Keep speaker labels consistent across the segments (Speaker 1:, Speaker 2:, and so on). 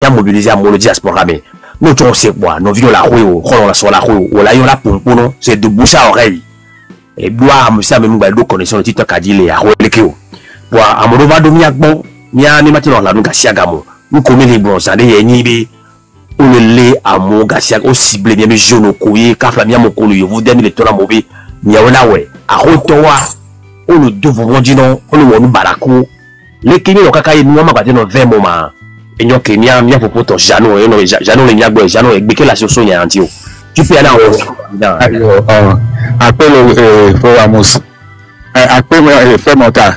Speaker 1: ya mobiliser mon diaspora mais nous on sait quoi nous vivons la rue on la sur la rue on la yo la pompono c'est de bouche à oreille et bois monsieur même ba do connexion le titre kadile ya relekeo bois amodo va do miak bon nya ni matino la nuka siagamo nous comme les bons ça des nibi on le amo gasia au cible bien jeune koye ka flamia mon kolo yo vous dernier le tona mobi nya wona we a rotowa on le devons dire non on le wonu barako les Kenya le kaka nous ma ba no 20 moments et nous Kenya mia popoto jano et non jano le nyagbo jano e gbeke la soso nya antio tu peux aller en
Speaker 2: appelle Amos appelle frère Monta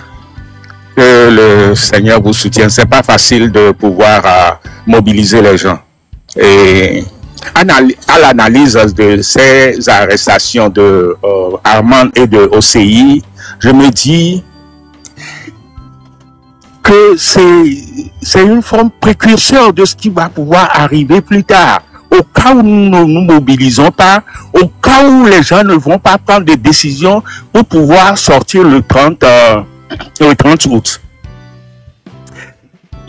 Speaker 2: que le Seigneur vous soutienne. C'est pas facile de pouvoir mobiliser les gens et à l'analyse de ces arrestations de Armand et de OCI, je me dis que c'est une forme précurseur de ce qui va pouvoir arriver plus tard. Au cas où nous ne nous mobilisons pas, au cas où les gens ne vont pas prendre des décisions pour pouvoir sortir le 30 août.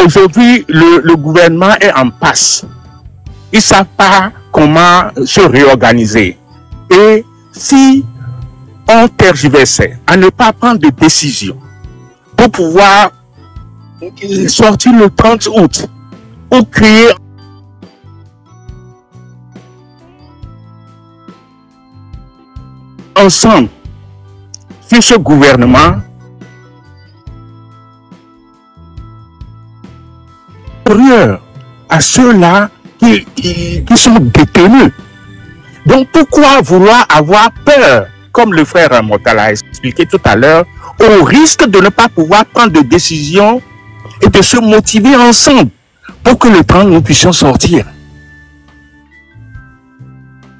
Speaker 2: Aujourd'hui, le gouvernement est en passe. Ils ne savent pas comment se réorganiser. Et si on tergiversait à ne pas prendre de décisions pour pouvoir sortir le 30 août ou créer ensemble sur ce gouvernement supérieur à ceux-là qui sont détenus. Donc pourquoi vouloir avoir peur, comme le frère Ramonta l'a expliqué tout à l'heure, au risque de ne pas pouvoir prendre de décisions et de se motiver ensemble pour que le temps nous puissions sortir.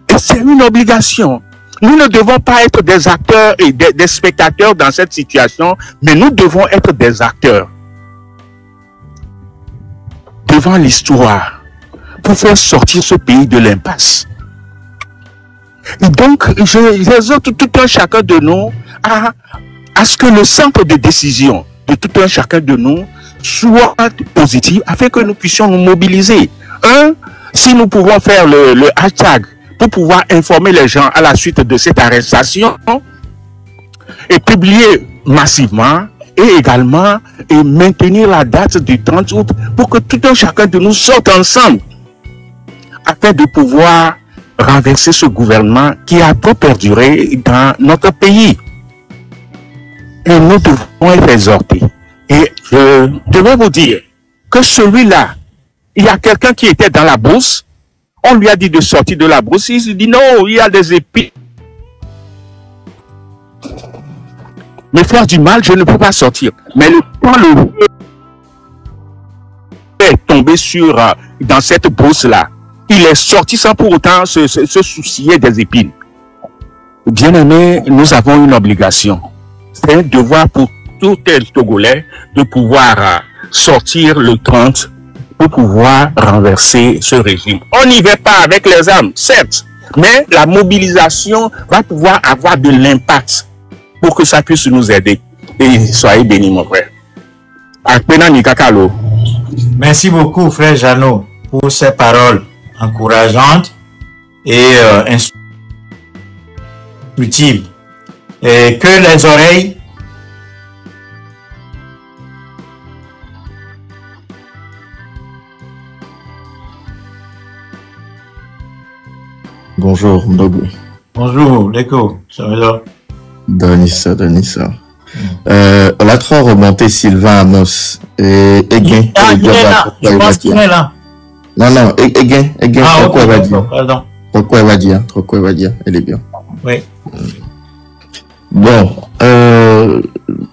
Speaker 2: Et c'est une obligation. Nous ne devons pas être des acteurs et des spectateurs dans cette situation, mais nous devons être des acteurs devant l'histoire pour faire sortir ce pays de l'impasse. Et donc, j'exhorte tout un chacun de nous à ce que le centre de décision de tout un chacun de nous soit positif afin que nous puissions nous mobiliser. Si nous pouvons faire le hashtag pour pouvoir informer les gens à la suite de cette arrestation et publier massivement et également maintenir la date du 30 août pour que tout un chacun de nous sorte ensemble afin de pouvoir renverser ce gouvernement qui a trop perduré dans notre pays. Et nous devons être exhortés. Et je devais vous dire que celui-là, il y a quelqu'un qui était dans la brousse, on lui a dit de sortir de la brousse, il se dit non, il y a des épines. Mais faire du mal, je ne peux pas sortir. Mais quand le est tombé dans cette brousse-là, il est sorti sans pour autant se soucier des épines. Bien-aimés, nous avons une obligation. C'est un devoir pour tout tel Togolais de pouvoir sortir le 30 pour pouvoir renverser ce régime. On n'y va pas avec les armes, certes, mais la mobilisation va pouvoir avoir de l'impact pour que ça puisse nous aider. Et soyez bénis, mon frère.
Speaker 3: Merci beaucoup, frère Jeannot, pour ces paroles encourageantes et instructives. Et que les oreilles
Speaker 4: Bonjour, Ndogo.
Speaker 3: Bonjour, l'écho, ça va là?
Speaker 4: Danissa. La 3 remontée Sylvain Amos et Eguin.
Speaker 3: Il est là, je pense qu'il est là.
Speaker 4: Non, Eguin, pourquoi va dire?
Speaker 3: Pardon.
Speaker 4: Pourquoi va dire? Elle est bien.
Speaker 3: Oui.
Speaker 4: Bon,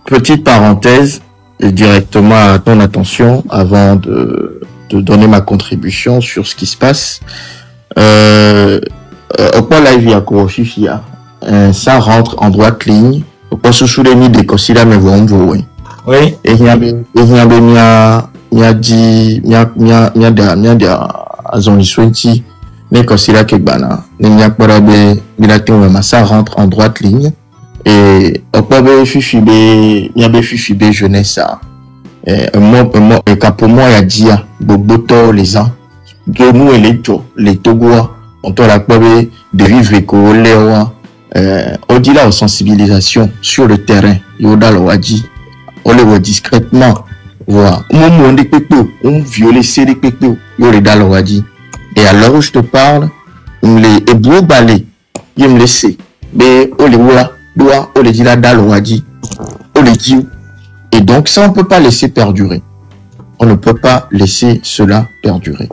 Speaker 4: petite parenthèse, et directement à ton attention, avant de donner ma contribution sur ce qui se passe. Au point là, il y a Korofifia. Ça rentre en droite ligne. Au point sous les nids des Kosila, mais vous voyez.
Speaker 3: Oui.
Speaker 4: Et il y a ça rentre en droite ligne. Et au point fifi jeunesse. Kapomo ya dia, boboto les ans, nous les Togois, on te la de vivre école, au-delà aux sensibilisations sur le terrain, yoda lo wadi, on le voit discrètement, voilà, on viole les pépés, yoda lo wadi. Et alors où je te parle, on les éboué balé, il me laisse, mais on les voit, on les dit là, dans le wadi, on les dit. Et donc, ça, on ne peut pas laisser perdurer. On ne peut pas laisser cela perdurer.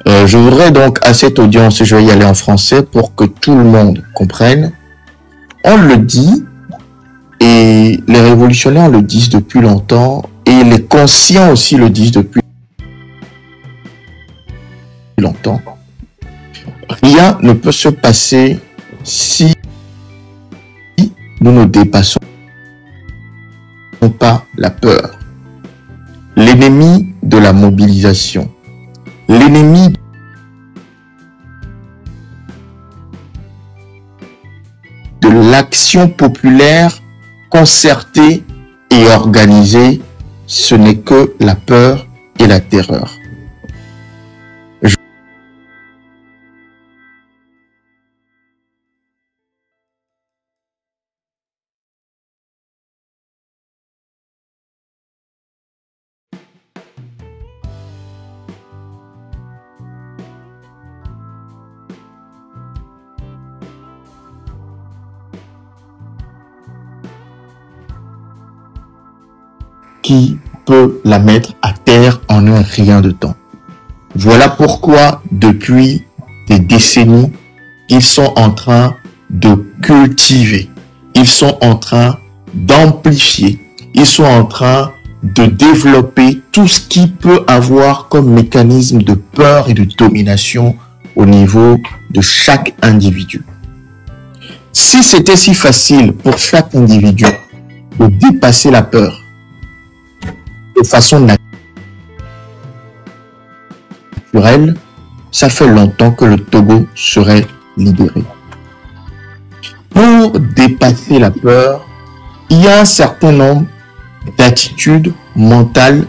Speaker 4: Je voudrais donc, à cette audience, je vais y aller en français pour que tout le monde comprenne. On le dit, et les révolutionnaires le disent depuis longtemps, et les conscients aussi le disent depuis longtemps. Rien ne peut se passer si nous ne dépassons pas la peur. L'ennemi de la mobilisation, l'ennemi de l'action populaire concertée et organisée, ce n'est que la peur et la terreur. Qui peut la mettre à terre en un rien de temps. Voilà pourquoi, depuis des décennies, ils sont en train de cultiver, ils sont en train d'amplifier, ils sont en train de développer tout ce qui peut avoir comme mécanisme de peur et de domination au niveau de chaque individu. Si c'était si facile pour chaque individu de dépasser la peur, de façon naturelle, ça fait longtemps que le Togo serait libéré. Pour dépasser la peur, il y a un certain nombre d'attitudes mentales,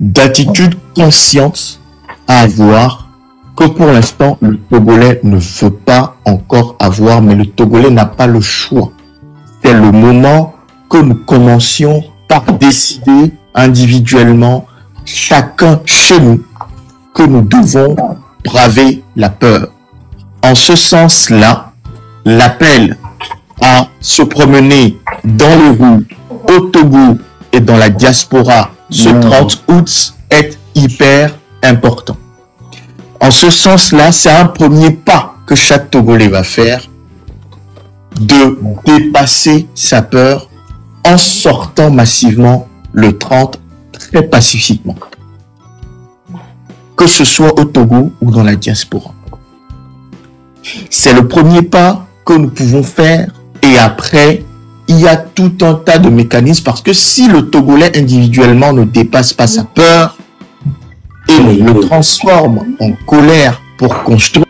Speaker 4: d'attitudes conscientes à avoir que pour l'instant le Togolais ne veut pas encore avoir, mais le Togolais n'a pas le choix. C'est le moment que nous commencions par décider individuellement, chacun chez nous, que nous devons braver la peur. En ce sens-là, l'appel à se promener dans les rues, au Togo et dans la diaspora ce 30 août est hyper important. En ce sens-là, c'est un premier pas que chaque Togolais va faire de dépasser sa peur en sortant massivement le 30 très pacifiquement. Que ce soit au Togo ou dans la diaspora. C'est le premier pas que nous pouvons faire et après, il y a tout un tas de mécanismes parce que si le Togolais individuellement ne dépasse pas sa peur et le transforme en colère pour construire,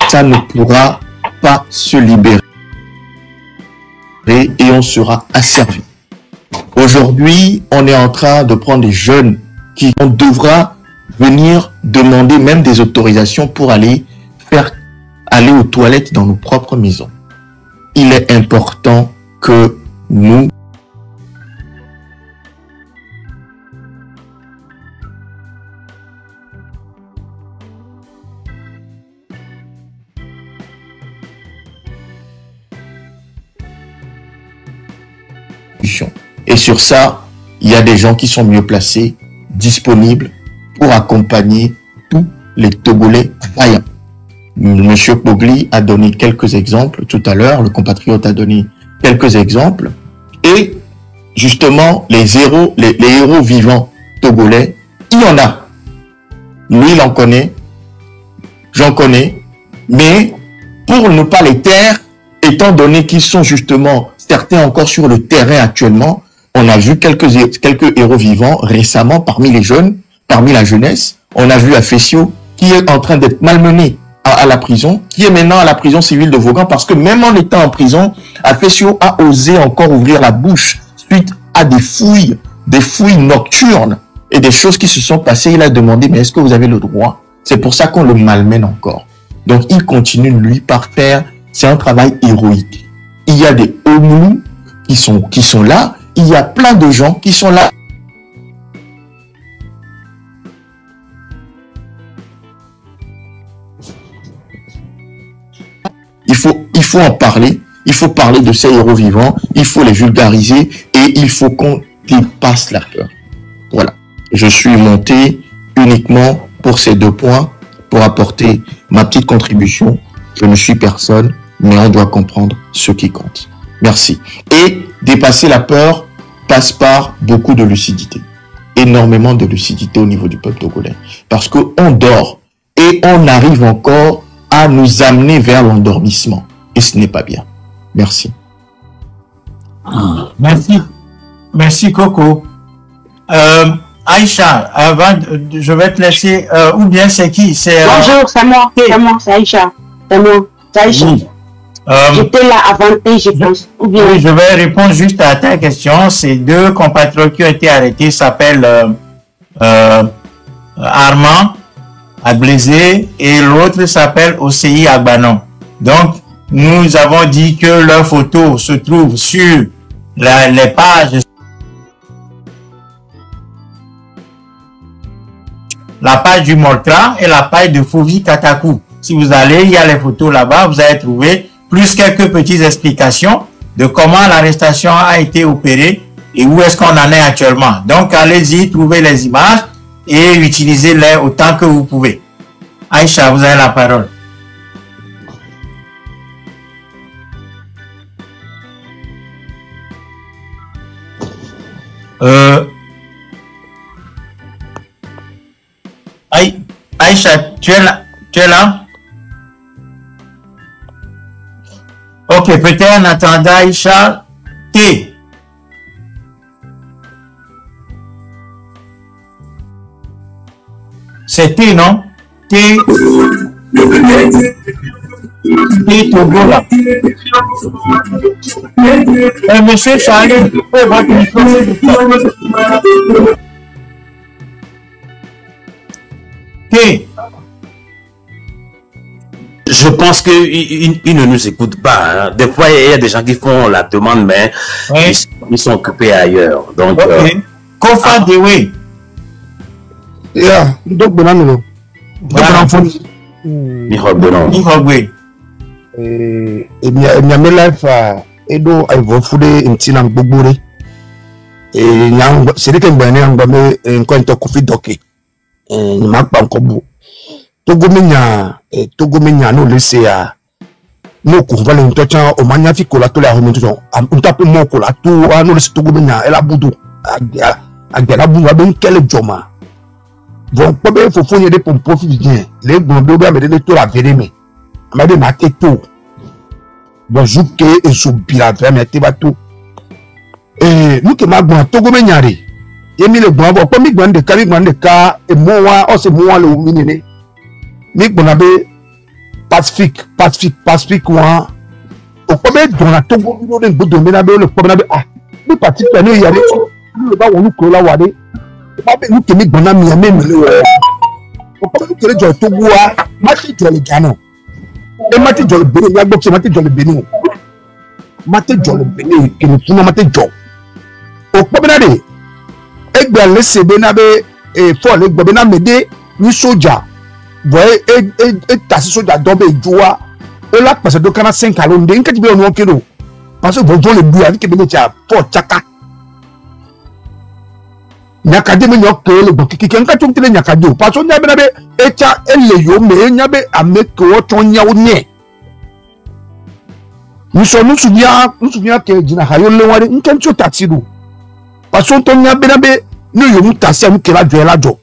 Speaker 4: ça ne pourra pas se libérer. Et on sera asservi. Aujourd'hui, on est en train de prendre des jeunes qui on devra venir demander même des autorisations pour aller aux toilettes dans nos propres maisons. Il est important que nous et sur ça, il y a des gens qui sont mieux placés, disponibles pour accompagner tous les Togolais vaillants. Monsieur Pogli a donné quelques exemples tout à l'heure, le compatriote a donné quelques exemples. Et justement, les héros vivants togolais, il y en a. Lui, il en connaît, j'en connais, mais pour ne pas les taire, étant donné qu'ils sont justement certains encore sur le terrain actuellement, on a vu quelques héros vivants récemment parmi les jeunes, parmi la jeunesse. On a vu Afessio qui est en train d'être malmené à la prison, qui est maintenant à la prison civile de Vaughan, parce que même en étant en prison, Afesio a osé encore ouvrir la bouche suite à des fouilles nocturnes et des choses qui se sont passées. Il a demandé, mais est-ce que vous avez le droit? C'est pour ça qu'on le malmène encore. Donc, il continue, lui, par faire, c'est un travail héroïque. Il y a des Omlou qui sont là, il y a plein de gens qui sont là. Il faut en parler, il faut parler de ces héros vivants, il faut les vulgariser et il faut qu'on dépasse la peur. Voilà. Je suis monté uniquement pour ces 2 points, pour apporter ma petite contribution. Je ne suis personne, mais on doit comprendre ce qui compte. Merci. Et dépasser la peur passe par beaucoup de lucidité. Énormément de lucidité au niveau du peuple togolais. Parce qu'on dort et on arrive encore à nous amener vers l'endormissement. Et ce n'est pas bien. Merci.
Speaker 3: Merci. Merci, Coco. Aïcha, je vais te laisser, ou bien c'est qui?
Speaker 5: Bonjour, c'est moi, c'est Aïcha. C'est moi, c'est Aïcha.
Speaker 3: Oui.
Speaker 5: J'étais là avant, je pense. Ou bien...
Speaker 3: Oui, je vais répondre juste à ta question. Ces 2 compatriotes qui ont été arrêtés s'appellent Armand Agblésé et l'autre s'appelle Océi Agbanon. Donc, nous avons dit que leurs photos se trouvent sur les pages, la page du Moltra et la page de Fovi Katakou. Si vous allez, il y a les photos là-bas, vous allez trouver plus quelques petites explications de comment l'arrestation a été opérée et où est-ce qu'on en est actuellement. Donc, allez-y, trouvez les images et utilisez-les autant que vous pouvez. Aïcha, vous avez la parole. Aïcha, tu es là? Ok, peut-être en attendant, Aïcha, T. C'est T, non? T. T Togo là. Monsieur Charlie, votre micro. T.
Speaker 1: Je pense qu'ils ne nous écoutent pas. Hein. Des fois, il y a des gens qui font la demande, mais oui, ils sont occupés ailleurs. Donc,
Speaker 3: Kofa Dewe.
Speaker 6: Yeah, donc bonano.
Speaker 3: Nihogwe.
Speaker 6: Nyamela fa edo aivofude ntina gbogbore. Nyang sirike ngba ngba me nko into kofi doke. Nyakpa nkobu. Togo menya no lese ya no ko vale ntocha o manya fi kola to la ho ntocha nta pe mo kola to no lese togo menya ela budu agera bu wa ben kele joma bon po be fofo nye de pompo fi bien le gbon be o ba me de to la vere me amade ma te to bon juke e so bila vere me te ba to nu ke ma gbon togo menya re yemi le gbon bo po mi gbon de ka e mo wa o se mo wa le mi ni mi bonabe Pacifique wa o ko be dona Togo bi le gbodo mi na be le ko na be mi Pacifique no yare le ba wonu ko la wa de ba be ni ke mi gbona mi ame mi le o ko be kere jo Togo wa ma ti jo le Ghana e ma ti jo le Benin ya gbo se ma ti jo le Benin ke ni funa ma ti jo o ko be na de egbe le se be na be fo le gbo be na mede ni soja boy tasi soja dobe joa e la pese do kana 5 alonde nka ti be onu okero parce que bon le bua ke be ni cha for chaka nyaka de me nyoko le bon kiki nka tum tele nyaka do parce que nyabe na be echa ele yo me nyabe ameke wo tonya wo ne nous souviens que dina hayo le wari nka ncho tatsidu parce que tonya be na be no yo mu tasi am ke la jo la jo.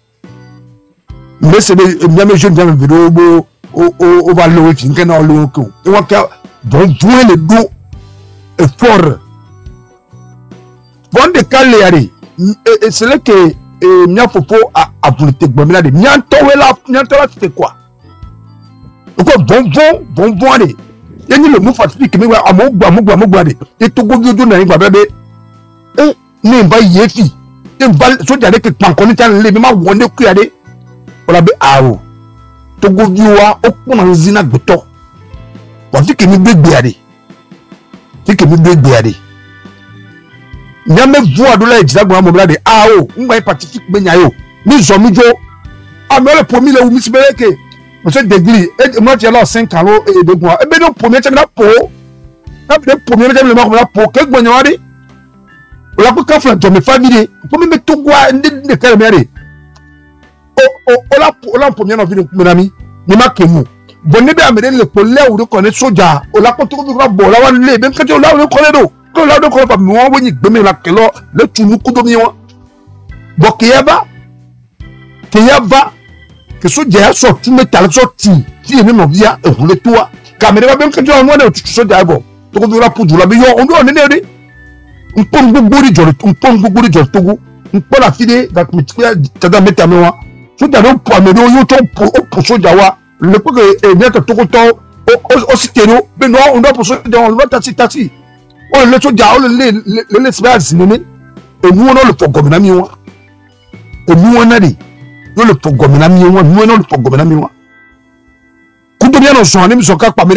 Speaker 6: Mais c'est bien jeune dans le vidéo on va le fin que non le coup et on va donc jouer le dos fort bon de calé c'est là que nya fofo a voulu te bomber là de nya to la c'était quoi Encore bonbon allez. Il y a le mot fatigue qui me voit à mon bois. Et tout le monde n'a pas bébé. Eh, n'est pas yéfi. Et bal, so d'aller que pan connaît les mêmes wonde qui allait. On l'a bé ao. Tout le monde a aucun enzina goto. Pour dire que nous bébé allez. C'est que nous bébé allez. Il y a même voix de la examen à mon blade. Ah oh, on va participer benyayo. Nous sommes jo. Ah mais le premier là où Miss Beleke. Monsieur Degli, et moi j'ai là 5 ans et 2 mois. Et bien le premier c'est la peau. Le premier c'est le marque la peau. Quel bon yari? On l'a pas qu'à faire de mes familles. Pour me mettre tout quoi de quel mérite. On l'a premier envie de mon ami. Ne m'a que nous. Bon ne bien amener le collet ou de connaître soja. On l'a pas tout le bon là on l'est. Même quand on l'a on le connaît d'eau. Quand on l'a on connaît pas moi on y demain la que là le tout nous coup de million. Bon qu'il y a va. Que ce dia sorti mais t'as sorti qui est même via le toit caméra même que tu as moi de tout ce dia bon tu veux la poudre la mais on doit on est on peut beaucoup de jol on peut beaucoup de jol togo on peut la filer dans me tu dois mettre à moi ce dia on peut me yo pour ce dia wa le que bien que togo to au stéréo mais non on doit pour ce dia on va tati on le ce dia on le l'espace et nous on le faut comme ami wa et nous on a dit le programme na miwa nous non le programme na miwa kuto bien on son ami so ka pa me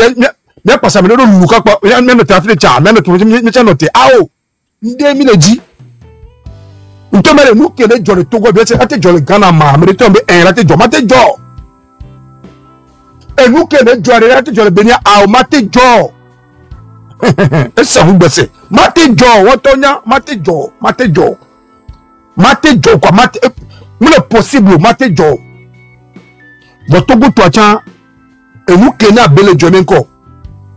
Speaker 6: pa sa me do lu ka pa me ta fi cha me to me cha note ao nde mi le ji nto me le nu ke le jole Togo be se ate jole Ghana ma me to be en la te jo ma te jo e nu ke le jole la te jole Benin ao ma te jo e sa hu gbese ma te jo wo to nya ma te jo quoi ma te le possible maté jo bo Togo to acha e mu kena bele jo menko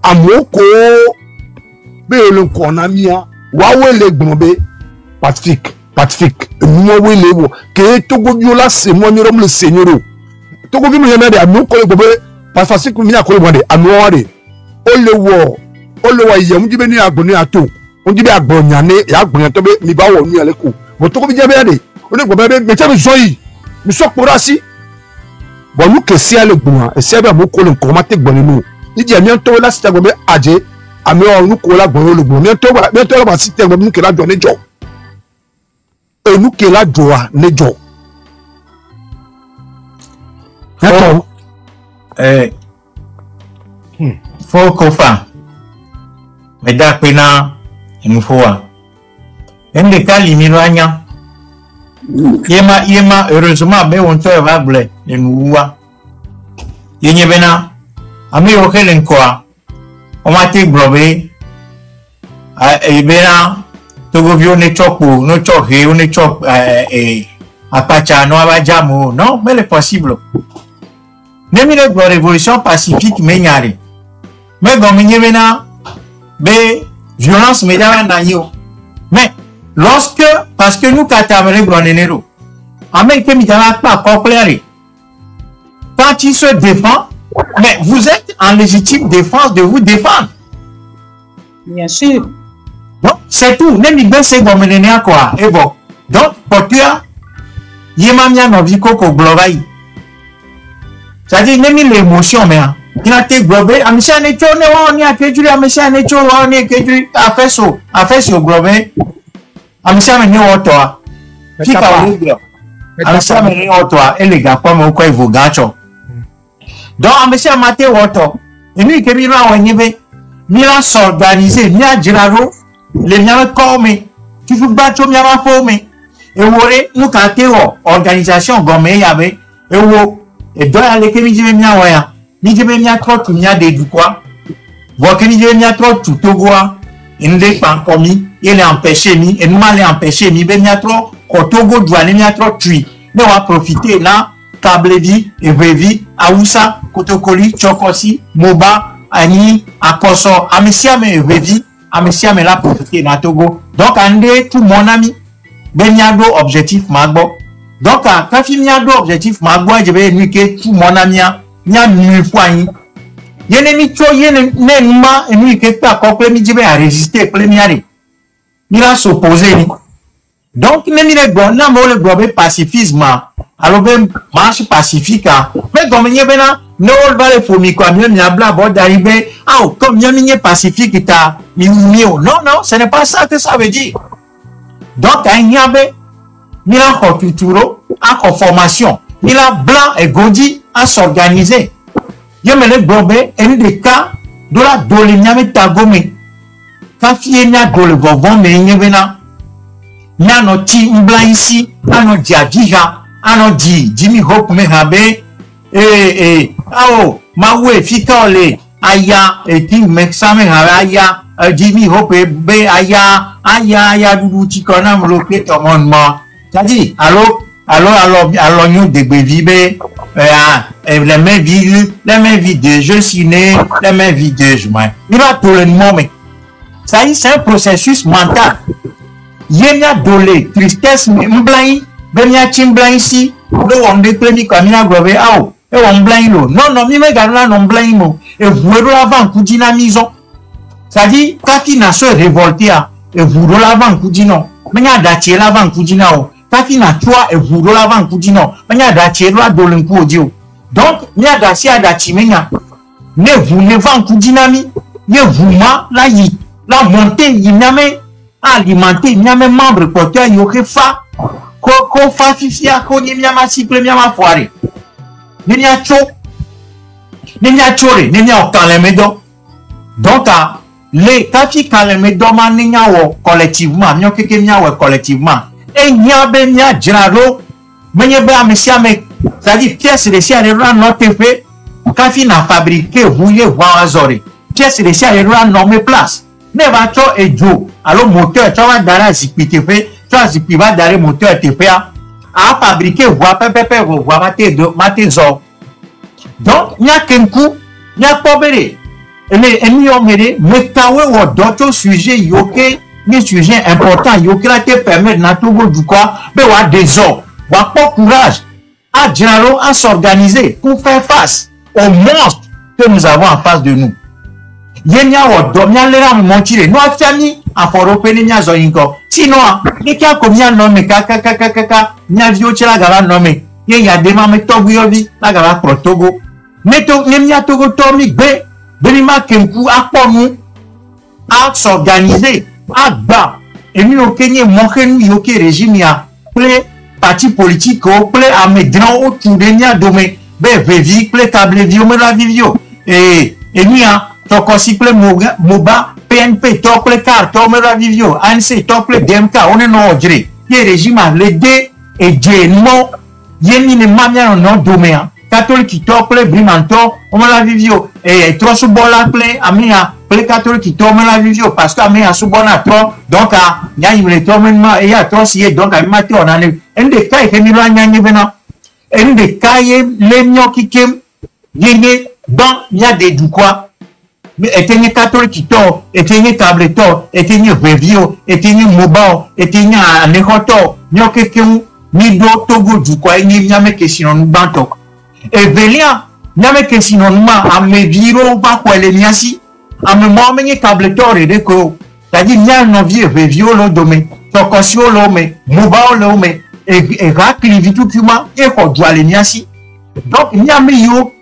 Speaker 6: amoko be le ko na mia wa we le gbonbe pacifique mu we le wo ke Togo biola se mo nyoro le senyoro Togo bi mu yana de amoko le gbonbe pacifique mi akole bonde amwa de o le wo ye mu dibe ni agboni ato o dibe agbonya ne ya agbonya to be mi ba wo nu ale ko bo Togo bi je be de on est probablement mais tu as besoin nous sommes pour assis bon nous que c'est le bon et c'est bien beaucoup le comment te bonne nous il dit bientôt là c'est comme adje ami on nous colla bon le bon bientôt là va citer nous que la donner job et nous que la doit ne job d'accord
Speaker 3: faut qu'on fasse mais d'après il nous faut un des cas limiroanya Yema heureusement mais on te va blé les noua yenye bena ami okelen quoi on m'a été blobé et bena Togo vio ne chopo no choke on ne chop apacha no abajamo non mais c'est possible même la révolution pacifique mais nyari mais comme yenye bena be violence médiane na yo mais lorsque, parce que nous, Katamere Gronenero, Amérique Midana pas complet. Quand il se défend, mais vous êtes en légitime défense de vous défendre.
Speaker 5: Bien sûr.
Speaker 3: Donc, c'est tout. Même il c'est comme quoi. Et bon. Donc, pour toi, Yemamia Noviko ko global. C'est-à-dire, même l'émotion, mais, il a été global. Amisha Necho, on y a que tu as Amisha Necho, on y a que tu as fait so global. Amisha me ni otoa fika ulibio Amisha me ni otoa elega kwa mo kwa ivugacho donc Amisha mate woto inu ke mi ra wonyebe mi la s'organiser mi ajiraro le mi ame come tu fu bacho mi ama fome e wore nu ka te wo organisation gome yabe e wo e do ale ke mi jibe mi awaya mi jibe mi atro tu mi ade du quoi vo ke mi jibe mi atro tu togoa inde pan komi il est empêché mi et nous mal empêché mi ben ya trop Togo doit ni ya trop tui mais on va profiter là Kablevi et Vevi Aoussa Kotokoli Chokosi Moba Ani Akoso Amesia me Vevi Amesia me la profiter na Togo donc ande tout mon ami ben ya do objectif magbo donc quand il y a do objectif magbo je vais nuque tout mon ami nya mi poign yene mi cho yene nenma et nuque pas complet mi je vais résister première il a s'opposé. Donc, même il est bon, non, mais le pacifisme, alors même marche pacifique, mais comme il y a no va le fomi quoi mieux n'a bla bon d'arriver ah comme mieux pacifique ta mieux non ce n'est pas ça que ça veut dire. Donc il y avait ni la culture en formation ni la blanc et gondi à s'organiser. Il y a les bobé et des cas de la dole nyame tagome ka fie nya dole vovon me nyebena nya no ti mbla ici ano diadija ano di Jimmy Hope me habe mawe fika ole aya ti me same habe aya Jimmy Hope be aya dudu ti kona mlo pe to mon mo tadi alors nous de bevibe les mains vides de je suis né les mains vides de je m'en il va tout le monde mais ça y c'est un processus mental yenya dolé tristesse m'blai benya chimblai ici le on de premi comme il a grové ao et on blai lo non mi me garla non blai mo et vous avant coup dynamisation ça dit quand il n'a se révolter et vous l'avant coup dino menya datie l'avant coup dinao kafi na toi et vous l'avant coup dino menya datie lo dolen coup audio donc nya datie adachi menya ne vous ne vent coup dynami ne vous ma la montée il n'y a même alimenter il n'y a même membre porteur il y aurait fa ko fa fifia ko ni ma cycle mi ma foire ni nya cho ni nya chore ni nya okalemedon donc les kafi kalemedon ma ni nya wo collectivement mi okeke mi wo collectivement et nya be nya jiraro menye be amisia me c'est-à-dire pièce de sia le ran not fait kafi na fabriquer rouiller voir azori pièce de sia le ran nommé place ne va cho ejo alors moteur tu va dara zipite fait tu vas zipi va dara moteur te fait a fabriquer voir pepe voir maté zo donc nya kenku nya pobere emi omere metawe wo d'autres sujets yoke ni sujet important yoke la te permettre na togo du quoi be wa désordre wa pas courage à général à s'organiser pour faire face aux monstres que nous avons en face de nous. Yenya wo do nya lera montire no afani aforo pe nya zo yinko sino ni kya ko nya no me ka nya vio chira gala no me ye ya de ma me togu yovi la gala pro togo neto nya togo to mi gbe beni ma kenku aponu à s'organiser à ba emi o kenye mo kenu yoke régime ya ple parti politique o ple a me grand autour de nya dome be vevi ple table vio me la vivio et nia toko siple moba PNP tople car tomera vivio ANC tople DMK on est non ojre ye régime le D et Djemo yeni ne mamia non domea catholique tople brimanto on la vivio et trop subola ple amia ple catholique tomera vivio parce que amia subona trop donc a nya yimle tomenma et ya trop si donc a mati on ane ende kai ke mi la nya bena ende kai le nyoki kem yene dans nya de du quoi mais éteigne catholique to éteigne table to éteigne revio éteigne mobile éteigne anehoto nyoke kemu ni do togo du quoi ni nyame question nu banto et velia nyame question nu ma ameviro ba ko le niasi ame mo menye table to re de ko c'est-à-dire nya no vie revio lo dome to kosio lo me mobile lo me et rakli vitu kuma e ko dwa le niasi donc nyame yo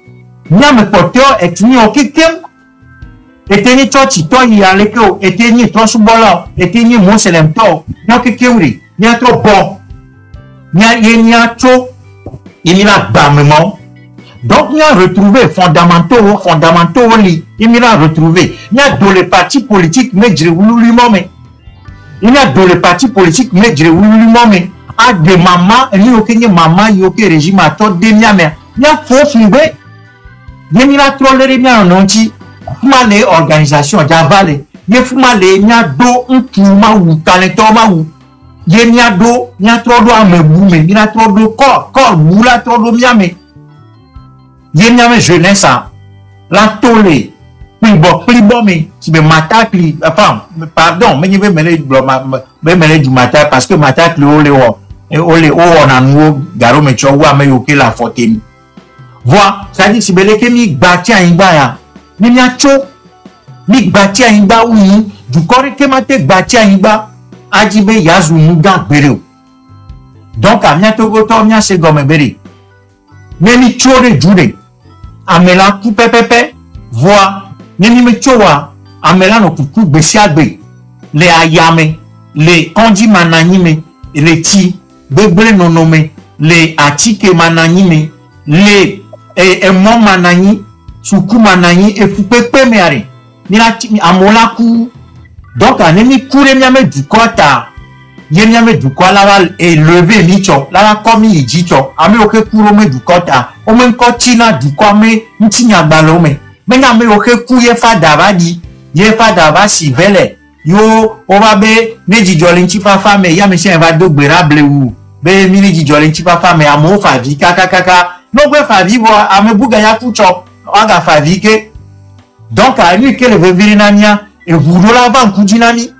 Speaker 3: nyame porteur etni okikem etenye church to yale ko etenye to subola etenye muslim to nyoke kewri nya to bon nya to il a bamement donc nya retrouver fondamentaux li il a retrouver nya dans les partis politiques mais dire wulu momé il y a dans les partis politiques mais dire wulu momé a de maman ni okenye maman yoke régime a to de nya fo fibe il a trop le nya nonti fumale organisation javale ye fumale nya do ntuma wu talento ma wu ye nya do nya trodo amebu me nya trodo corps bula trodo miame ye miame jeunesse la tole plibo me si be matakli enfin pardon mais be mele du matak parce que matak le ole o na nuo garo me cho wa me yoke la fortune vois ça dit si bele kemi gbatia ingba ya ni cho ni gbatia ingba wu du kore kemate gbatia ingba ajibe yazu mugan bere donc amia togo to mia se gome bere neni chore jure amela ku pepepe voa neni me chowa amela no kuku besiagbe le ayame le kondi mananyime le ti bebre nonome le atike mananyime le emo mananyi suku mananyi efupepe meare ni la amola ku donc anemi kure miame du kota ye miame du kwa la va élever mi cho la va comme il dit cho ame oke kuro me du kota o me ko tina du kwa me ntinya gbalo me na me oke ku ye fada va di ye fada va si vele yo o va be neji jolin chi papa me ya me se va do gberable wu be mi neji jolin chi papa me amo fa vi kaka no gbe fa vi bo ame buga ya ku cho aga fa vi ke donc a lui que le vevirinania et vous la van kujinami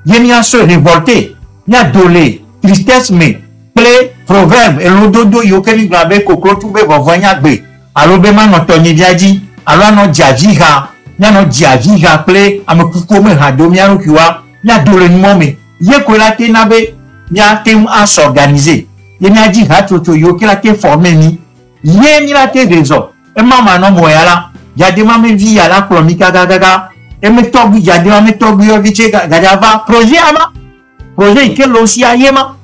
Speaker 3: yemia se révolté nya dolé tristesse me play proverbe et lododo yokeli grabe kokro tube vovonya gbe alobe ma no toni viaji alo no javiha nya no javiha play amekuko me hadomia rokiwa nya dolé nmome ye ko la te nabe nya te a s'organiser yemia ji ha toto yokela te former mi ye ni la te raison e mama no moyala yade ma me vi ala kromika gaga e me togu yade ma me togu yo viche gadava projet ama projet que l'ossi ayema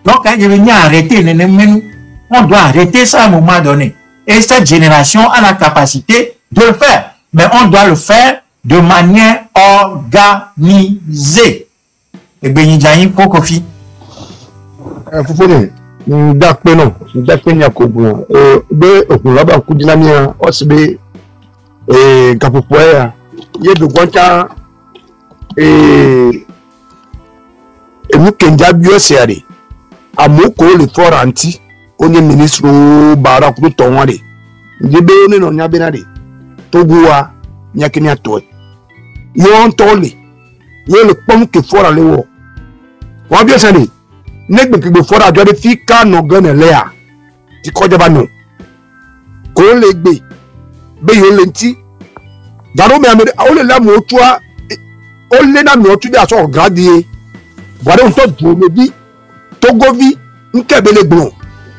Speaker 3: donc quand je venais arrêter le menu on doit arrêter ça à un moment donné et cette génération a la capacité de le faire mais on doit le faire de manière organisée et ben il y a une kofi
Speaker 6: fufone ndakpe no ndakpe nya kobu be okunlaba kudinamia osbe kapopoya ye de gwanta emukenja biosiare amoko le foranti onye ministro bara ku tonware ndibe oni no nya benade toguwa nyakini atoy yo ntole ye le pom ke fora lewo wa biosare negbe ke fora jode fika no gane lea ti kojaba no ko le gbe be yo lenti daro me amere o le la mo tua o le na mi o tu bi aso gradie ware on to do me bi togovi nkebele gbon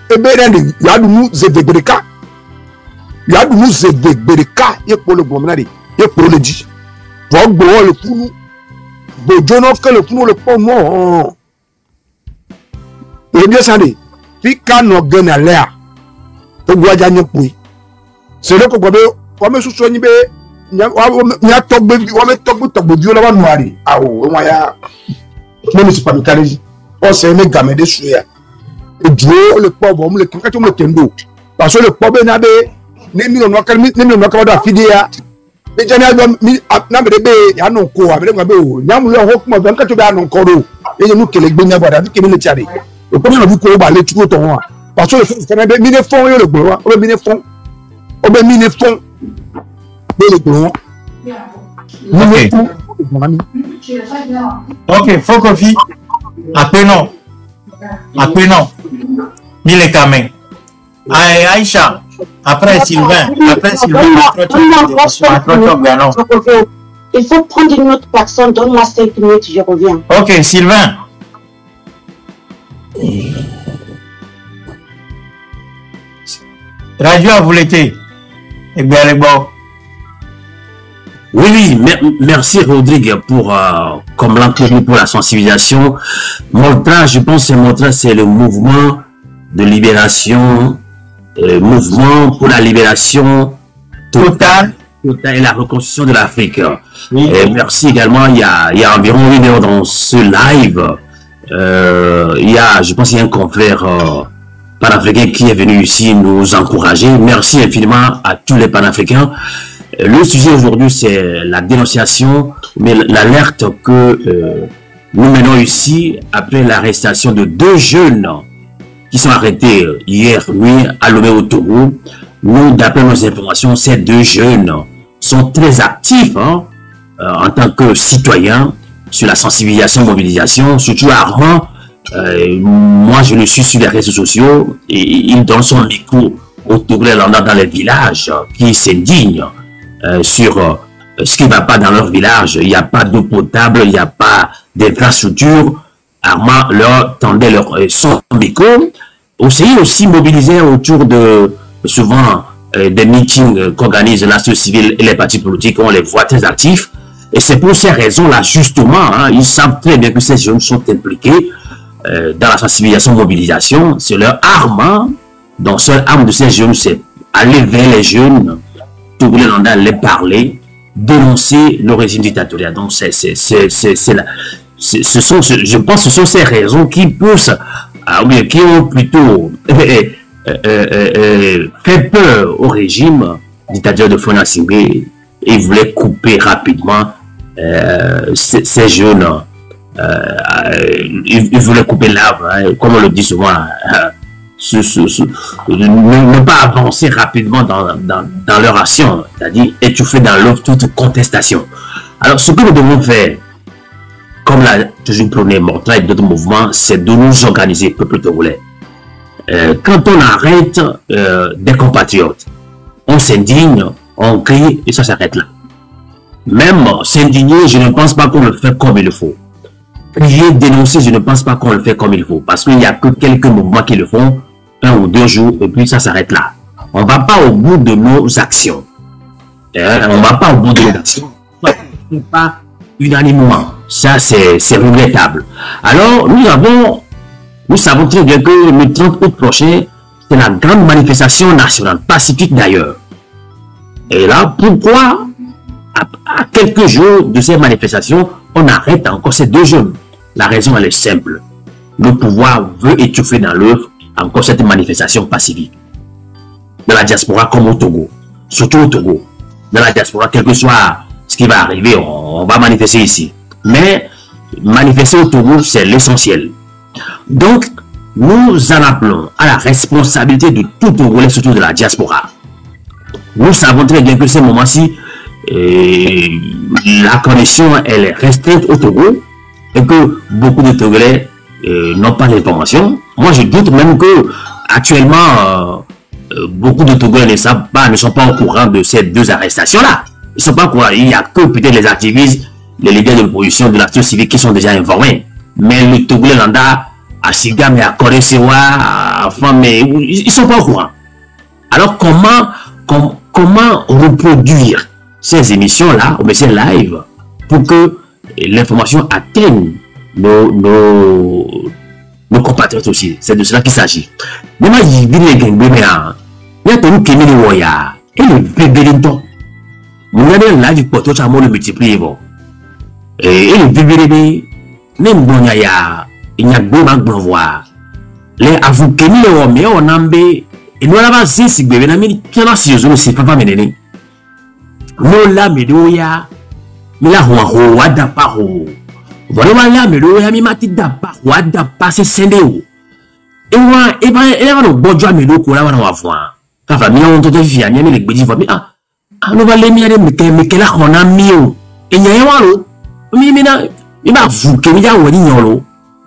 Speaker 6: ebe rende yadumu zevegbereka ye polo gbon na de ye polo le ji bo gbo le funu bojo no ke le funu le po mo e bi sande fika no gana lea to gwa ja nyepu se le ko gbe wa me susu nyi be nya togbe wa me togbe bi o la wa nuari awo wa ya municipal kaleji o se me gamede suya e duo le po bo mu le kan ka to mu kendo parce que le po be na be ne mi no ka da fidia be jani agba na be be ya no ko a be ngba be o nya mu le ho kuma be ka to be anu ko do e nu kele gbe nya bada ke mi le tiare e ko no bi ko ba le tuo to wa parce que le fon be mi ne fon yo le gbo wa o be mi ne fon be le gbo
Speaker 3: ok faut Kofi appelons il est quand même Aïcha après Sylvain
Speaker 5: il faut prendre une autre personne, donne-moi 5 minutes, je reviens.
Speaker 3: Ok, Sylvain. Radio à vous l'été. Et bien, les bords.
Speaker 1: Oui, merci Rodrigue pour comme l'entraînement pour la sensibilisation. Moltra, je pense que Moltra, c'est le mouvement de libération, mouvement pour la libération totale et la reconstruction de l'Afrique. Oui. Merci également, il y a environ 1 heure dans ce live. Je pense qu'il y a un confrère panafricain qui est venu ici nous encourager. Merci infiniment à tous les panafricains. Le sujet aujourd'hui, c'est la dénonciation, mais l'alerte que nous menons ici après l'arrestation de 2 jeunes qui sont arrêtés hier nuit à Lomé au Togo. Nous, d'après nos informations, ces 2 jeunes sont très actifs en tant que citoyens sur la sensibilisation, mobilisation, surtout Armand. Moi, je le suis sur les réseaux sociaux et il donne son micro au Togolais dans les villages qui s'indignent sur ce qui ne va pas dans leur village. Il n'y a pas d'eau potable, il n'y a pas d'infrastructure. Armand leur tendait son micro. Aussi mobilisé autour de souvent des meetings qu'organisent la société civile et les partis politiques, on les voit très actifs. Et c'est pour ces raisons-là, justement, hein, ils savent très bien que ces jeunes sont impliqués dans la sensibilisation, mobilisation. C'est leur arme. Hein. Donc, seule arme de ces jeunes, c'est aller vers les jeunes, togolais, les parler, dénoncer le régime dictatorial. Donc, je pense que ce sont ces raisons qui poussent, ou bien qui ont plutôt fait peur au régime dictatorial de Faure Gnassingbé et ils voulaient couper rapidement ces jeunes. Ils voulaient couper l'arbre, hein, comme on le dit souvent, ne pas avancer rapidement dans leur action, c'est-à-dire étouffer dans l'œuvre toute contestation. Alors, ce que nous devons faire, comme l'a toujours prôné Mortla et d'autres mouvements, c'est de nous organiser, peuple togolais. Quand on arrête des compatriotes, on s'indigne, on crie et ça s'arrête là. Même s'indigner, je ne pense pas qu'on le fait comme il faut. Crier, dénoncer, je ne pense pas qu'on le fait comme il faut. Parce qu'il n'y a que quelques mouvements qui le font, 1 ou 2 jours, et puis ça s'arrête là. On ne va pas au bout de nos actions. On ne va pas au bout de nos actions. Pas unanimement. Ça, c'est regrettable. Alors, nous savons très bien que le 30 août prochain, c'est la grande manifestation nationale, pacifique d'ailleurs. Et là, pourquoi, à quelques jours de ces manifestations, on arrête encore ces 2 jeunes? La raison, elle est simple. Le pouvoir veut étouffer dans l'œuvre encore cette manifestation pacifique. Dans la diaspora comme au Togo. Surtout au Togo. Dans la diaspora, quel que soit ce qui va arriver, on va manifester ici. Mais manifester au Togo, c'est l'essentiel. Donc, nous en appelons à la responsabilité de tout Togolais, surtout de la diaspora. Nous savons très bien que ces moments-ci, la connexion elle est restreinte au Togo et que beaucoup de Togolais n'ont pas d'informations. Moi, je doute même que actuellement, beaucoup de Togolais ne sont pas au courant de ces 2 arrestations-là. Ils ne sont pas au courant. Il n'y a que peut-être les activistes, les leaders de l'opposition, de l'action civique qui sont déjà informés. Mais le Togolais lambda, à Sigam et à Koresewa, enfin, mais ils ne sont pas au courant. Alors, comment reproduire ces émissions-là, ou ces lives, pour que l'information atteigne nos compatriotes aussi. C'est de cela qu'il s'agit. Mais moi, il y a des gens qui ont et le bébé mon ami là du poteau ça le multiplier et le bébé même bon il y a beau bon voir les avocats mais on ambé et nous là-bas c'est bébé na mi kana si je sais papa menene no la medoya mi la ho wada pa ho voilà la medoya mi mati da pa wada pa c'est sendeo et va no bojo medo ko la wana wa voir ka famille on te via ni le gbedi famille nous va les mirer mais quel a on a mio et nya walo mi ba vous que mi ja woni nyolo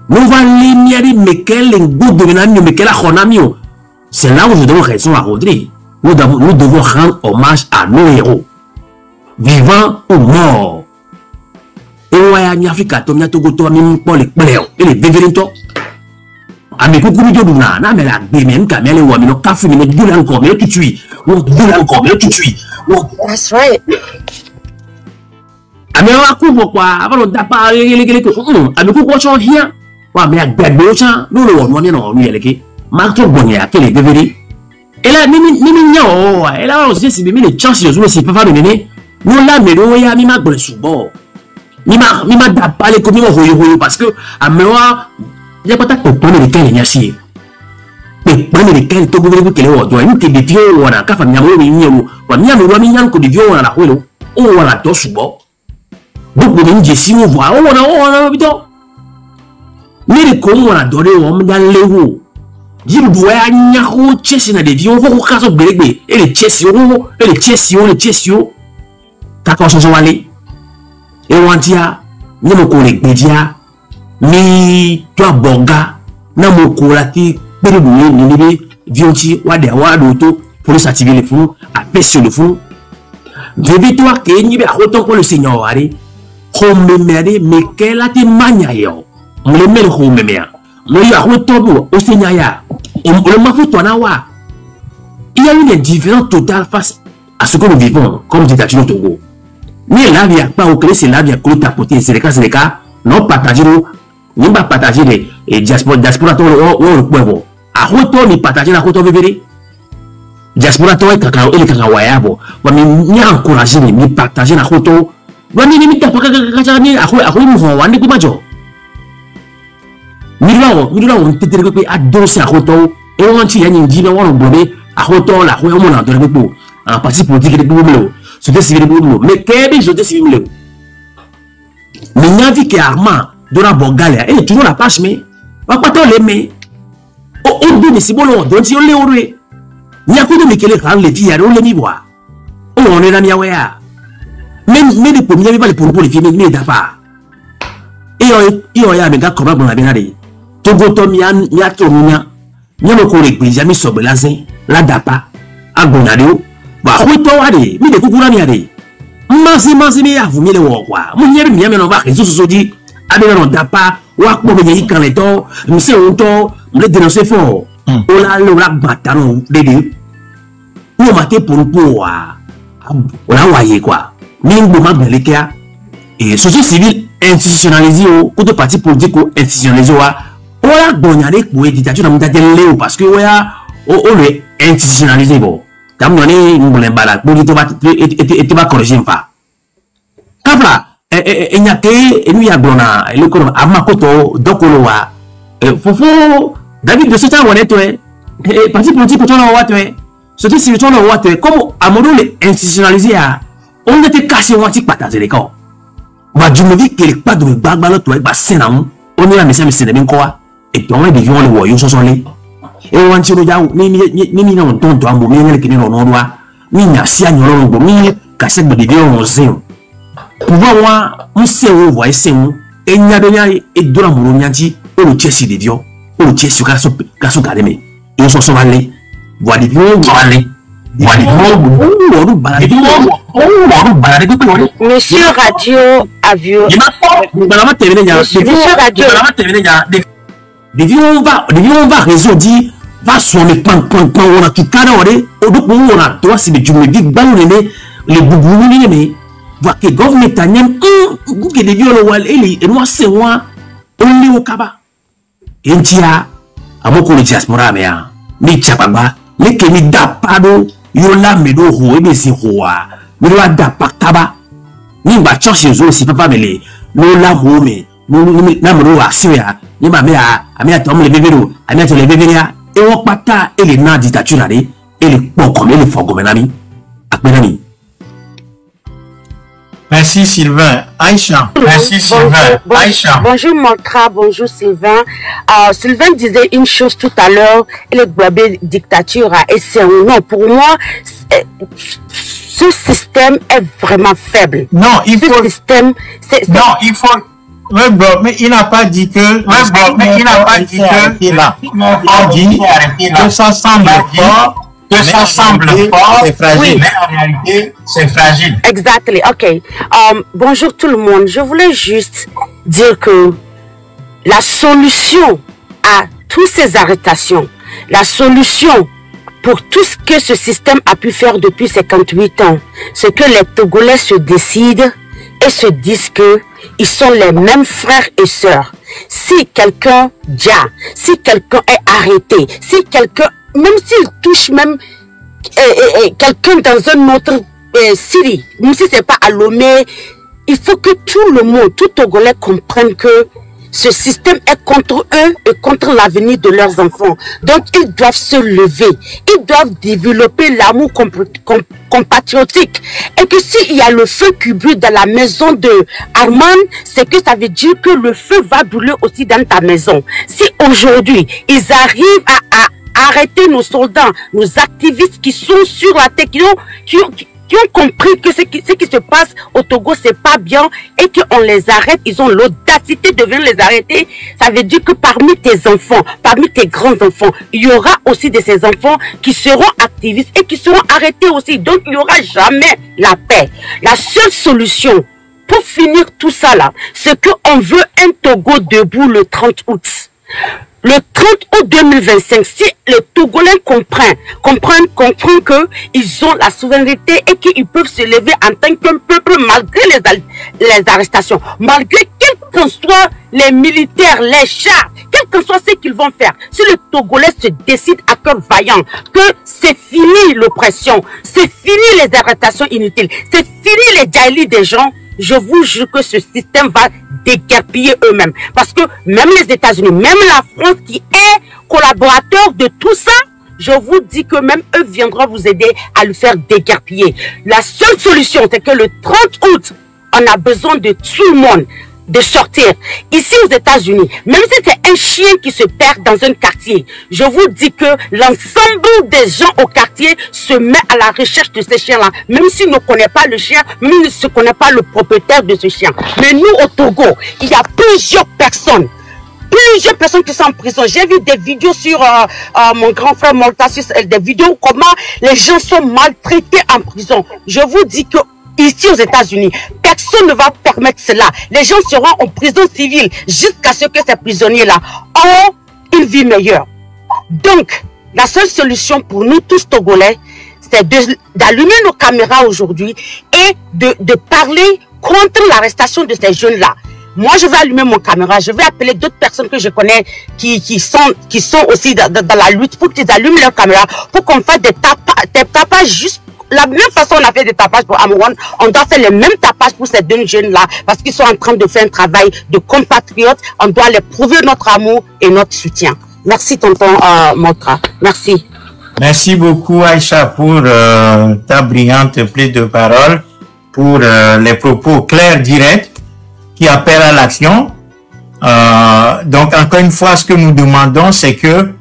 Speaker 1: nous va les mirer mais quel ngbo de na mi mais quel a on a mio. C'est là où je donne raison à Rodri. Nous devons rendre hommage à nos héros, vivants ou morts. Et ouais, en Afrique, Tomia Togoto, même pour les pleurs et les vévérintos. Ami coucou mi joduna na me la gbe me nka me le wo mi no kafu mi no dula nko me tu tui wo dula nko me tu tui.
Speaker 7: That's right.
Speaker 1: Ami wa ku bo kwa abalo da pa gele ko ami ku ko cho hia wa me agbe o cha no lo wo mi no mi yele ke ma to bon ya ke le beveri et là mi nyo et là on se si mi le chance yo si papa me nene no la me do ya mi ma gbe subo mi ma da pa le ko mi wo hoyo parce que amewa il y a pas de problème de quel niasi mais problème de quel to gouverne que le wo do ni ke de vieux wona ka fa nyamo mi nyamo wa nyamo wa mi nyam ko de vieux wona la holo o wala to subo donc de ni jesi wo wa o wona bito ni ko wona do re wo mi dan lewo jiru do ya nyako chesi na de vieux ko ka so gberegbe e le chesi o ka ko so wale e wantia ni mo ko le gbedia ni to bonga na mo ko la ti pere ni ni vionti wa de wa do to pour s'activer le fou apesi le fou vebe toi ke ni be akoton ko le seigneur wari ko me mere me ke la ti manya yo mo le mere ko me mea mo ya akoton bo o seigneur ya o le ma fu to na wa il y a une différence totale face à ce que nous vivons comme dictature au Togo. Mais là, il n'y a pas au Créé, c'est là, il y a que tapoter. C'est le cas, non partager, nous pas partager les diaspora, le point. À retour, ni partager la retour bébé. Diaspora, toi, et les kakawayabo. Mais ni encourager, ni partager la retour. Mais ni pas kakakakakakani, à quoi nous on va ne pas dire. Nous là, on peut dire que à danser à retour. Et on tient une dîme, on va blâmer à retour là, on a de repos. En partie politique de boulot. C'était civil boulot. Mais qu'est-ce que c'était civil boulot? Mais il y a vu qu'Armand, de la Bogalia, et toujours la page, mais pas tant l'aimer. Au bout de ces boulons, donc si on les aurait, il y a que de Michel Khan, les filles, on les mivoit. Oh, on est la miawea. Mais les premiers, pas les pour les filles, mais d'abord. Et on y a un gars comme on a bien dit. Togo Tomian, Yatomina, Yamoko, les amis Sobelazin, la Dapa, Agonadio. Bah, oui, toi, allez, mais les coucous, allez. Manzi, mais à vous, mais le quoi. Mon yère, bien, mais on va résoudre ce dit. Allez, on n'a pas, ou à quoi, mais il y a un temps, mais c'est un temps, on dénoncer fort. On a le lac bâton, les deux. Nous, maté pour le pouvoir. On a envoyé quoi. Mais on m'a bien les cas. Et société civile institutionnalisée, ou côté parti politique institutionnalisé, on a donné pour les dictatures dans le monde parce que, on est institutionnalisé, bon. Comme on est une balade, pour tu vas corriger une fois. Quand là, il y a que, il y a Blona, le colon, à Makoto, Dokoloa, Fofo, David de ce temps, on est toi, et parti politique, on a ouate, surtout si on a ouate, comme à mon rôle institutionnalisé, on était cassé, on a dit partager les corps. Bah, je me dis qu'il n'y a pas de bagbalo, toi, bah, c'est non, on est là, mais c'est bien quoi, et puis on est des vieux, les voyous, sont les. Et on tient le diable, ni non, ton doigt, mais qui n'est pas non doigt, ni n'a si à nous, ni cassette de vidéo, on sait. Pour moi, on sait où on voit, c'est où, et il y a bien, et de la moulonianti, ou le tchessi des dios, ou le tchessi casso cademé. Et on s'en sont allés. Voilà des vieux, allez.
Speaker 5: Monsieur Radio Avio. Monsieur Radio.
Speaker 1: Des vieux, on va résoudre. Va sonner pan, on a tout cadré, on a droit, c'est du médic, les boubous, les voir que le gouvernement italien, que les vieux, et moi, c'est moi, on est au Kaba. Et tia, à beaucoup de diaspora, mais tchapaba, les kémis d'apado, yola, medo, ho, et mais c'est roa, mais la d'apactaba, ni va chercher aux si papa, mais les, la mou, mais, nous, à Syria, ni ma mère, à mes atomes, les bébés, à mes les bébés, et on pata et les na dictature et les bons comme les faux comme ami.
Speaker 3: Merci Sylvain. Aïcha. Merci Sylvain. Aïcha.
Speaker 5: Bonjour Montra, bonjour Sylvain. Sylvain disait une chose tout à l'heure, le Gbabé dictature et c'est non. Pour moi, ce système est vraiment faible.
Speaker 3: Non, il faut.
Speaker 5: Système,
Speaker 3: non, il faut. Ouais, bro, mais il n'a pas dit que. Ouais, bro, mais il n'a pas dit que. On dit que ça semble fort. Que ça semble fort, c'est fragile. Oui. Mais en réalité, c'est fragile.
Speaker 5: Exactly. OK. Bonjour tout le monde. Je voulais juste dire que la solution à toutes ces arrestations, la solution pour tout ce que ce système a pu faire depuis 58 ans, c'est que les Togolais se décident et se disent que ils sont les mêmes frères et sœurs. Si quelqu'un si quelqu'un est arrêté, si quelqu'un, même s'il touche même quelqu'un dans un autre Syrie, même si c'est pas à Lomé, il faut que tout le monde, tout Togolais comprenne que ce système est contre eux et contre l'avenir de leurs enfants. Donc, ils doivent se lever. Ils doivent développer l'amour compatriotique. Et que s'il y a le feu qui brûle dans la maison de Armand, c'est que ça veut dire que le feu va brûler aussi dans ta maison. Si aujourd'hui, ils arrivent à arrêter nos soldats, nos activistes qui sont sur la terre, qui ont compris que ce qui se passe au Togo, c'est pas bien et qu'on les arrête, ils ont l'audacité de venir les arrêter. Ça veut dire que parmi tes enfants, parmi tes grands-enfants, il y aura aussi de ces enfants qui seront activistes et qui seront arrêtés aussi. Donc, il n'y aura jamais la paix. La seule solution pour finir tout ça là, c'est qu'on veut un Togo debout le 30 août. le 30 août 2025, si les Togolais comprennent qu'ils ont la souveraineté et qu'ils peuvent se lever en tant qu'un peuple malgré les arrestations, malgré quels que soient les militaires, les chars, quel que soit ce qu'ils vont faire, si les Togolais se décident à cœur vaillant que c'est fini l'oppression, c'est fini les arrestations inutiles, c'est fini les jaillis des gens, je vous jure que ce système va déguerpiller eux-mêmes. Parce que même les États-Unis, même la France qui est collaborateur de tout ça, je vous dis que même eux viendront vous aider à le faire déguerpiller. La seule solution, c'est que le 30 août, on a besoin de tout le monde de sortir. Ici aux États-Unis, même si c'est un chien qui se perd dans un quartier, je vous dis que l'ensemble des gens au quartier se met à la recherche de ce chien-là, même s'ils ne connaissent pas le chien, même s'ils ne connaissent pas le propriétaire de ce chien. Mais nous au Togo, il y a plusieurs personnes qui sont en prison. J'ai vu des vidéos sur mon grand frère Malta, des vidéos comment les gens sont maltraités en prison. Je vous dis que ici aux États-Unis, personne ne va permettre cela. Les gens seront en prison civile jusqu'à ce que ces prisonniers-là aient une vie meilleure. Donc, la seule solution pour nous tous Togolais, c'est d'allumer nos caméras aujourd'hui et de parler contre l'arrestation de ces jeunes-là. Moi, je vais allumer mon caméra, je vais appeler d'autres personnes que je connais qui sont aussi dans la lutte pour qu'ils allument leur caméra, pour qu'on fasse des tapages juste. La même façon on a fait des tapages pour Amouane, on doit faire les mêmes tapages pour ces deux jeunes-là, parce qu'ils sont en train de faire un travail de compatriotes. On doit leur prouver notre amour et notre soutien. Merci tonton Motra. Merci.
Speaker 3: Merci beaucoup Aïcha pour ta brillante prise de parole, pour les propos clairs, directs, qui appellent à l'action. Donc encore une fois, ce que nous demandons, c'est que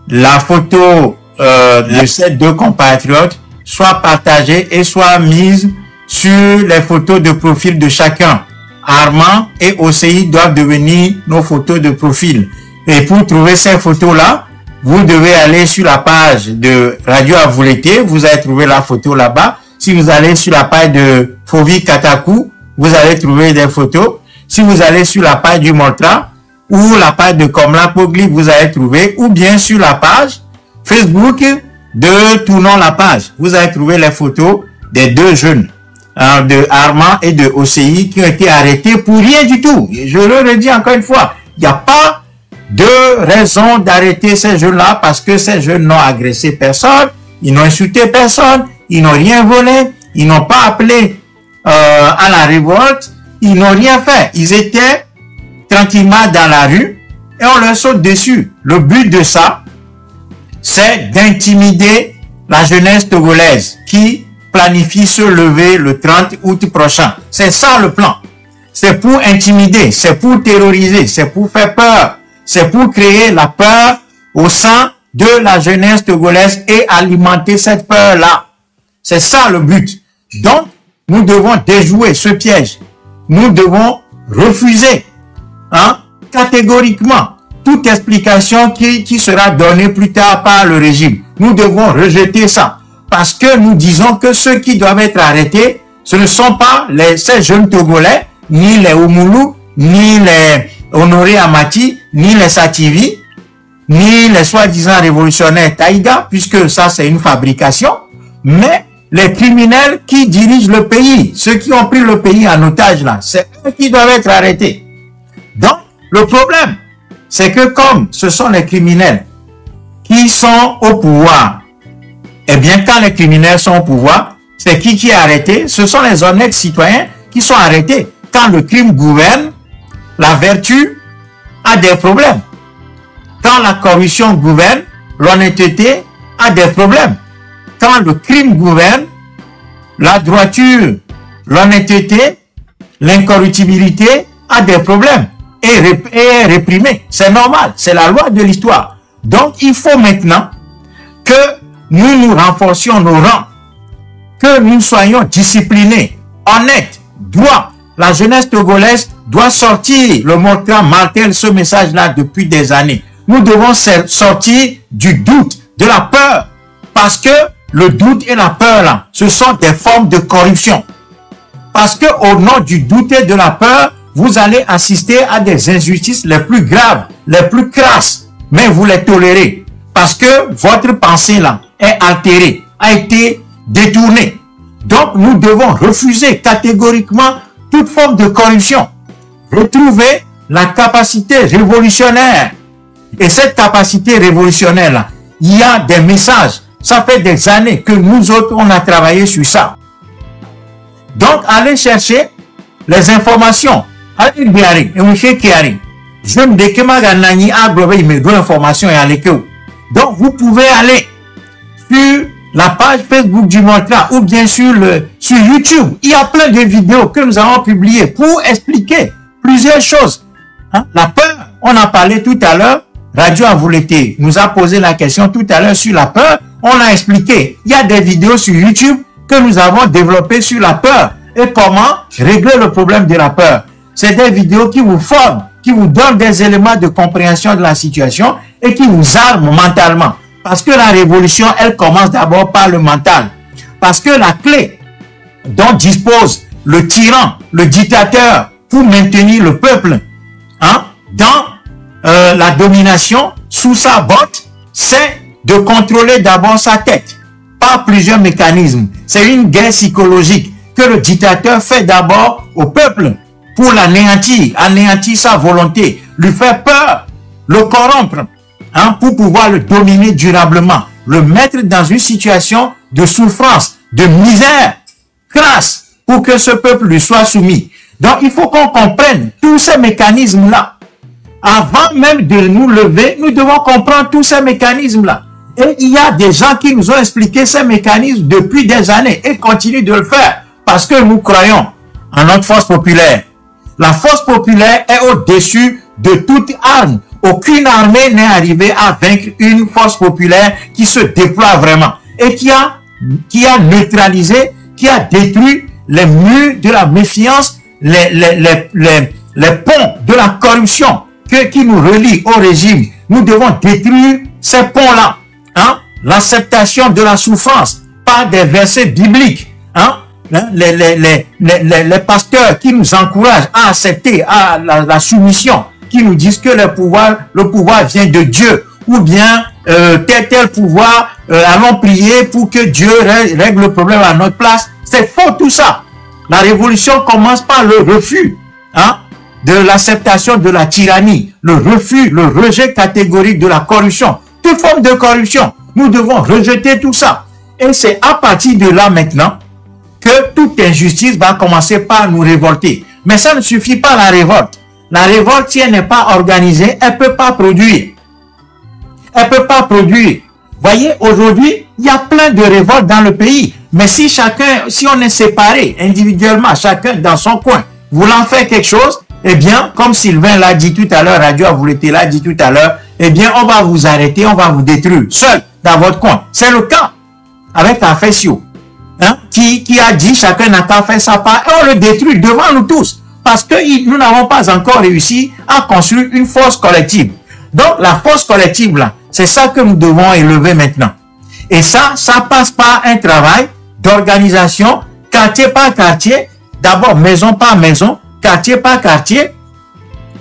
Speaker 3: la photo de ces deux compatriotes soit partagée et soit mise sur les photos de profil de chacun. Armand et OCI doivent devenir nos photos de profil. Et pour trouver ces photos-là, vous devez aller sur la page de Radio Avoulété, vous allez trouver la photo là-bas. Si vous allez sur la page de Fovi Katakou, vous allez trouver des photos. Si vous allez sur la page du Moltra ou la page de Komla Pogli, vous allez trouver, ou bien sur la page Facebook de Tournons la page, vous allez trouver les photos des deux jeunes, de Armand et de OCI, qui ont été arrêtés pour rien du tout. Et je le redis encore une fois, il n'y a pas de raison d'arrêter ces jeunes-là, parce que ces jeunes n'ont agressé personne, ils n'ont insulté personne, ils n'ont rien volé, ils n'ont pas appelé à la révolte, ils n'ont rien fait. Ils étaient tranquillement dans la rue et on leur saute dessus. Le but de ça, c'est d'intimider la jeunesse togolaise qui planifie se lever le 30 août prochain. C'est ça le plan. C'est pour intimider, c'est pour terroriser, c'est pour faire peur, c'est pour créer la peur au sein de la jeunesse togolaise et alimenter cette peur-là. C'est ça le but. Donc, nous devons déjouer ce piège. Nous devons refuser catégoriquement toute explication qui sera donnée plus tard par le régime. Nous devons rejeter ça. Parce que nous disons que ceux qui doivent être arrêtés, ce ne sont pas ces jeunes Togolais, ni les Oumoulou, ni les Honoré Amati, ni les Sativi, ni les soi-disant révolutionnaires Taïga, puisque ça c'est une fabrication, mais les criminels qui dirigent le pays, ceux qui ont pris le pays en otage là, c'est eux qui doivent être arrêtés. Donc, le problème, c'est que comme ce sont les criminels qui sont au pouvoir, eh bien, quand les criminels sont au pouvoir, c'est qui est arrêté? Ce sont les honnêtes citoyens qui sont arrêtés. Quand le crime gouverne, la vertu a des problèmes. Quand la corruption gouverne, l'honnêteté a des problèmes. Quand le crime gouverne, la droiture, l'honnêteté, l'incorruptibilité a des problèmes et est réprimée. C'est normal, c'est la loi de l'histoire. Donc, il faut maintenant que nous renforcions nos rangs, que nous soyons disciplinés, honnêtes, droits. La jeunesse togolaise doit sortir, le montrant martèle ce message-là depuis des années. Nous devons sortir du doute, de la peur, parce que le doute et la peur, là, ce sont des formes de corruption. Parce que au nom du doute et de la peur, vous allez assister à des injustices les plus graves, les plus crasses. mais vous les tolérez parce que votre pensée là est altérée, a été détournée. Donc, nous devons refuser catégoriquement toute forme de corruption. Retrouver la capacité révolutionnaire. Et cette capacité révolutionnaire là, il y a des messages. Ça fait des années que nous autres, on a travaillé sur ça. Donc, allez chercher les informations. Allez bien, je me dis que information et allez que. Donc, vous pouvez aller sur la page Facebook du Moltra ou bien sur YouTube. Il y a plein de vidéos que nous avons publiées pour expliquer plusieurs choses. Hein? La peur, on a parlé tout à l'heure. Radio Avouleté nous a posé la question tout à l'heure sur la peur. On a expliqué. Il y a des vidéos sur YouTube que nous avons développées sur la peur et comment régler le problème de la peur. C'est des vidéos qui vous forment, qui vous donnent des éléments de compréhension de la situation et qui vous arment mentalement. Parce que la révolution, elle commence d'abord par le mental. Parce que la clé dont dispose le tyran, le dictateur, pour maintenir le peuple hein, dans la domination, sous sa botte, c'est de contrôler d'abord sa tête par plusieurs mécanismes. C'est une guerre psychologique que le dictateur fait d'abord au peuple pour l'anéantir, anéantir sa volonté, lui faire peur, le corrompre, hein, pour pouvoir le dominer durablement, le mettre dans une situation de souffrance, de misère, crasse, pour que ce peuple lui soit soumis. Donc, il faut qu'on comprenne tous ces mécanismes-là. Avant même de nous lever, nous devons comprendre tous ces mécanismes-là. Et il y a des gens qui nous ont expliqué ces mécanismes depuis des années et continuent de le faire parce que nous croyons en notre force populaire. La force populaire est au-dessus de toute arme. Aucune armée n'est arrivée à vaincre une force populaire qui se déploie vraiment et qui a neutralisé, qui a détruit les murs de la méfiance, les ponts de la corruption qui nous relient au régime. Nous devons détruire ces ponts-là. Hein? L'acceptation de la souffrance par des versets bibliques. Hein? Les pasteurs qui nous encouragent à accepter la soumission, qui nous disent que le pouvoir vient de Dieu, ou bien tel pouvoir, allons prier pour que Dieu règle le problème à notre place. C'est faux tout ça. La révolution commence par le refus hein, de l'acceptation de la tyrannie, le refus, le rejet catégorique de la corruption. Toute forme de corruption, nous devons rejeter tout ça. Et c'est à partir de là maintenant que toute injustice va commencer par nous révolter. Mais ça ne suffit pas la révolte. La révolte, si elle n'est pas organisée, elle ne peut pas produire. Elle ne peut pas produire. Voyez, aujourd'hui, il y a plein de révoltes dans le pays. Mais si on est séparé individuellement, chacun dans son coin, voulant faire quelque chose, eh bien, comme Sylvain l'a dit tout à l'heure, Radio Avouleté l'a dit tout à l'heure, eh bien, on va vous arrêter, on va vous détruire, seul, dans votre coin. C'est le cas avec Afessio, hein, qui a dit chacun n'a qu'à faire sa part, et on le détruit devant nous tous, parce que nous n'avons pas encore réussi à construire une force collective. Donc, la force collective, là, c'est ça que nous devons élever maintenant. Et ça passe par un travail d'organisation, quartier par quartier, d'abord maison par maison, quartier par quartier,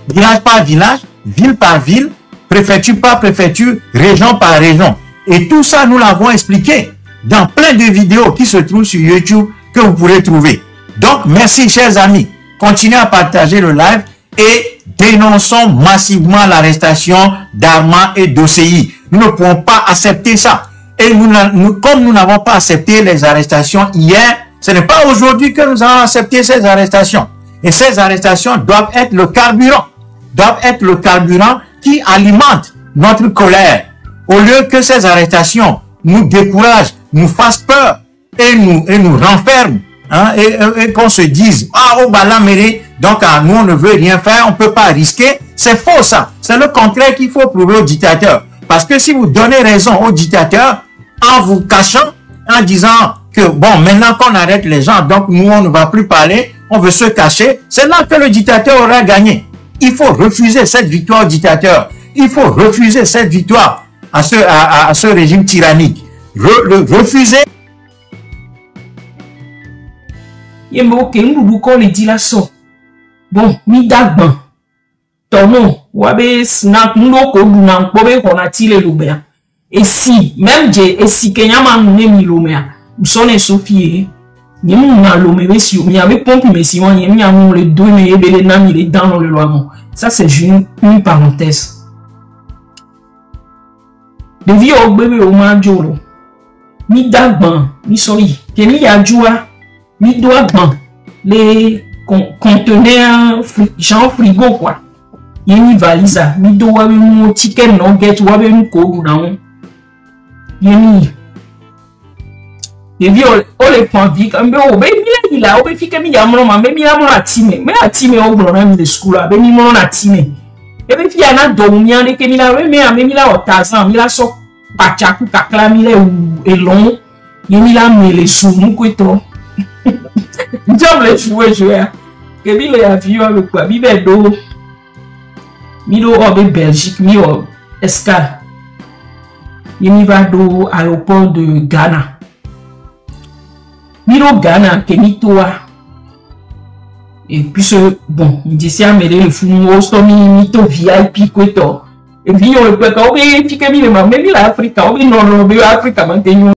Speaker 3: village par village, ville par ville, préfecture par préfecture, région par région. Et tout ça, nous l'avons expliqué dans plein de vidéos qui se trouvent sur YouTube que vous pourrez trouver. Donc, merci, chers amis. Continuez à partager le live et dénonçons massivement l'arrestation d'Armand et d'Osei. Nous ne pouvons pas accepter ça. Et comme nous n'avons pas accepté les arrestations hier, ce n'est pas aujourd'hui que nous avons accepté ces arrestations. Et ces arrestations doivent être le carburant. Doivent être le carburant qui alimente notre colère. Au lieu que ces arrestations nous découragent, nous fassent peur et nous renferment. Hein, et qu'on se dise, ah, oh, bah, là, donc, nous, on ne veut rien faire, on ne peut pas risquer. C'est faux, ça. C'est le contraire qu'il faut prouver au dictateur. Parce que si vous donnez raison au dictateur, en vous cachant, en disant que, bon, maintenant qu'on arrête les gens, donc nous, on ne va plus parler, on veut se cacher, c'est là que le dictateur aura gagné. Il faut refuser cette victoire au dictateur. Il faut refuser cette victoire à ce régime tyrannique. Refuser.
Speaker 7: Yembo ke ndudu ko le di la so. Bon, mi dagban. Tono. wabe snack ndo ko duna pobe kona tile lubea et si même je et si kenyama ne mi lumea msone sofie ni mu na lume mesi mi avec pompe mesi on y mi amu le deux mais ebele na mi le dans le loimo ça c'est juste une parenthèse de vie au bébé au manjolo mi dagban mi sori kemi ya jua mi doit ban les conteneurs genre frigo quoi yeni valise mi do wa mu chicken nugget wa be mu ko na won yeni ebi o le pon vi kan be o be mi la o be fi kemi ya mo ma be mi la mo atime me atime o gro na mi de school a be mi mo na atime e be fi ana do mi an ke mi la we me mi la o tazan mi la so pachaku kakla mi le elon yeni la me le sou mu ko to job le jouer que bi le avion avec quoi bi be do mi do obe Belgique mi o escale yemi va do aéroport de Ghana mi do Ghana que mi toi et puis bon il dit à me le fou o sto mi to VIP quoi to et puis on peut ka obe fi que mi le ma mi la Afrique obe non Afrique maintenant